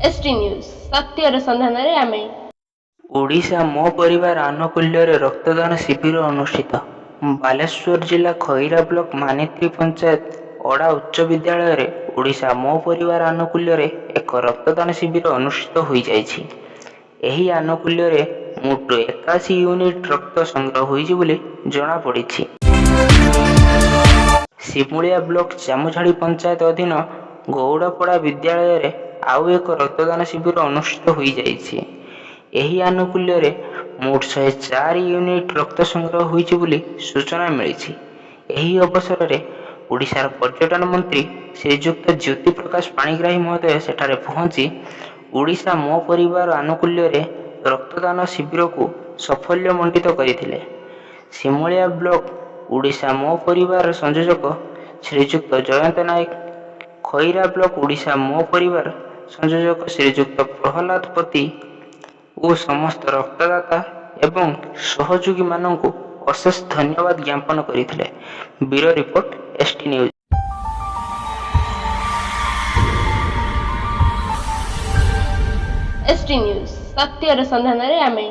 ST news सत्यर सन्धान आमे। ओडिशा मो परिवार आनुकूल्य रक्तदान शिविर अनुष्ठित। बालेश्वर जिला खैरा ब्लॉक मानित्री पंचायत ओडा उच्च विद्यालय ओडिशा मो परिवार आनुकूल्य एक रक्तदान शिविर अनुष्ठित हो जाइछि। एही आनुकूल्य मोट 81 यूनिट रक्त संग्रह होइछि बोली जणा पड़िछि। सिमुलिया ब्लॉक चामुझाड़ी पंचायत अधीन गौड़पड़ा विद्यालय रे आउ एक रक्तदान शिविर अनुष्ठित हो जाइछि। एही आनुकूल्य मोट 104 यूनिट रक्त संग्रह होइछि बोली सूचना मिली। एही अवसर में ओडिशार पर्यटन मंत्री श्रीजुक्त ज्योति प्रकाश पाणिग्राही महोदय सेठारे पहुंची ओडिशा मो परिवार आनुकूल्य रक्तदान शिविर को सफल्य मंडित करथिले। सिमुलिया ब्लॉक ओडिशा मो परिवार संयोजक श्रीजुक्त जयंत नायक, खैरा ब्लॉक ओडिशा मो परिवार संयोजक श्रीजुक्त प्रहलाद पति और समस्त रक्तदाता एवं सहयोगी मानक अशेष धन्यवाद ज्ञापन करथिले। Bureau report ST news. ST news सत्यर सन्धान आमे।